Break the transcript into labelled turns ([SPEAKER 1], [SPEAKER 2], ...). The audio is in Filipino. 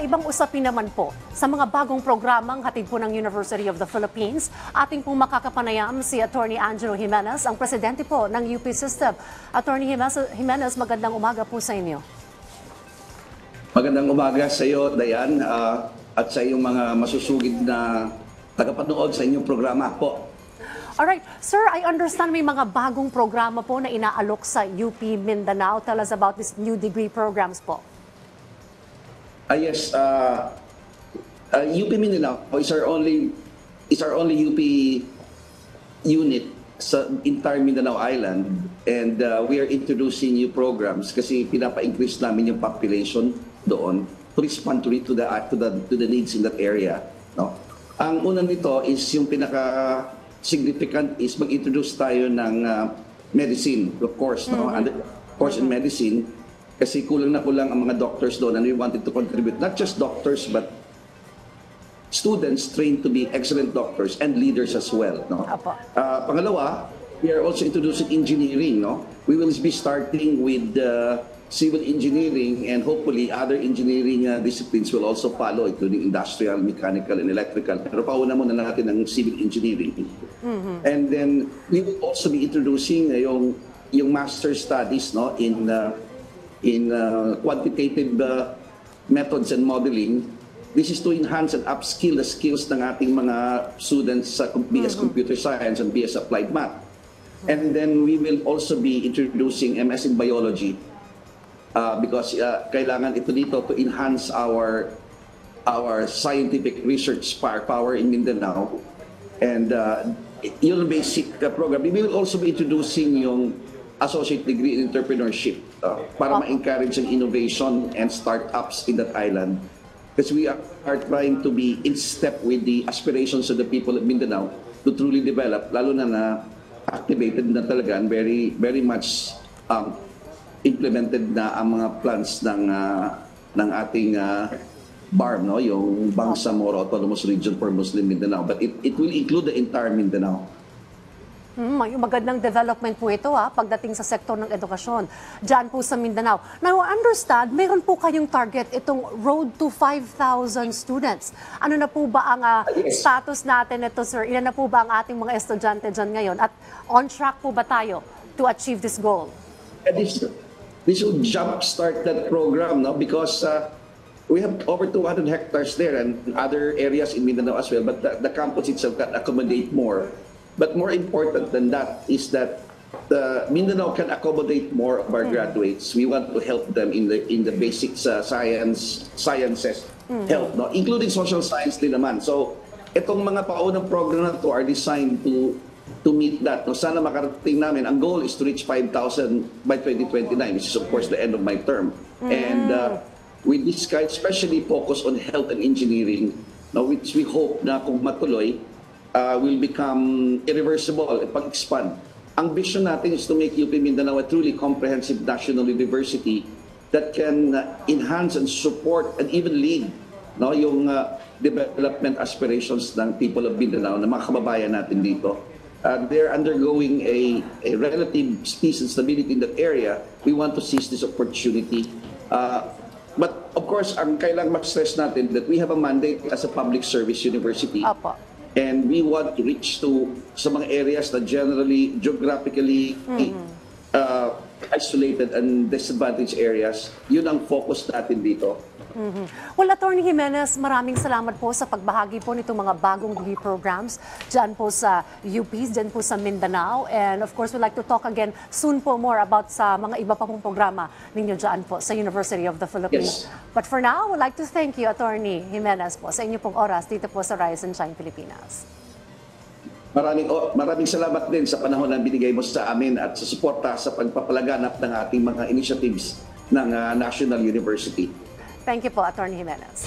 [SPEAKER 1] ibang usapin naman po, sa mga bagong programang hatid po ng University of the Philippines, ating pong makakapanayam si Attorney Angelo Jimenez, ang presidente po ng UP System. Attorney Jimenez, magandang umaga po sa inyo.
[SPEAKER 2] Magandang umaga sa iyo, Dayan, at sa iyong mga masusugid na tagapanood sa inyong programa po.
[SPEAKER 1] Alright, sir, I understand may mga bagong programa po na inaalok sa UP Mindanao. Tell us about these new degree programs po.
[SPEAKER 2] Yes, UP Mindanao is our only UP unit sa entire Mindanao Island, and we are introducing new programs kasi pinapa-increase namin yung population doon to respond to the needs in that area. No? Ang una nito is yung pinaka-significant is mag-introduce tayo ng medicine, of course, no? And course in medicine. Kasi kulang na kulang ang mga doctors doon, and we wanted to contribute, not just doctors, but students trained to be excellent doctors and leaders as well. No? Pangalawa, we are also introducing engineering. No? We will be starting with civil engineering, and hopefully other engineering disciplines will also follow, including industrial, mechanical, and electrical. Pero pauna muna natin ang civil engineering. And then we will also be introducing yung master studies, no, in quantitative methods and modeling. This is to enhance and upskill the skills ng ating mga students sa BS Computer Science and BS Applied Math. And then we will also be introducing MS in Biology because kailangan ito dito to enhance our scientific research power in Mindanao. And yung basic program. We will also be introducing yung associate degree in entrepreneurship para ma-encourage ang innovation and startups in that island. Because we are trying to be in step with the aspirations of the people of Mindanao to truly develop, lalo na activated na talaga and very much implemented na ang mga plans ng ating BARM, no? Yung Bangsamoro Autonomous Region for Muslim Mindanao. But it will include the entire Mindanao.
[SPEAKER 1] May magandang development po ito pagdating sa sektor ng edukasyon dyan po sa Mindanao. Now, understand, meron po kayong target itong Road to 5,000 students. Ano na po ba ang status natin ito, sir? Ilan na po ba ang ating mga estudyante dyan ngayon? At on track po ba tayo to achieve this goal?
[SPEAKER 2] This will jumpstart that program, no? Because we have over 200 hectares there and other areas in Mindanao as well, but the campus itself can accommodate more. But more important than that is that Mindanao can accommodate more of our graduates. We want to help them in the basic sciences, help, no? Including social science din naman. So itong mga paunang program na to are designed to meet that. No? Sana makarating namin. Ang goal is to reach 5,000 by 2029, which is of course the end of my term. And with this kind, especially focus on health and engineering, no, which we hope na kung matuloy, will become irreversible and pag-expand. Ang vision natin is to make UP Mindanao a truly comprehensive national university that can enhance and support and even lead, no, yung development aspirations ng people of Mindanao, ng mga kababayan natin dito. They're undergoing a relative peace and stability in that area. We want to seize this opportunity. But of course, ang kailangang mag-stress natin that we have a mandate as a public service university. And we want to reach to sa mga areas na generally, geographically isolated and disadvantaged areas. Yun ang focus natin dito.
[SPEAKER 1] Well, Attorney Jimenez, maraming salamat po sa pagbahagi po nitong mga bagong degree programs dyan po sa UPs, dyan po sa Mindanao. And of course, we'd like to talk again soon po more about sa mga iba pa pong programa ninyo dyan po sa University of the Philippines. Yes. But for now, we'd like to thank you, Attorney Jimenez, po sa inyo pong oras dito po sa Rise and Shine Pilipinas.
[SPEAKER 2] Maraming salamat din sa panahon na binigay mo sa amin at sa suporta sa pagpapalaganap ng ating mga initiatives ng National University.
[SPEAKER 1] Thank you po, Attorney Jimenez.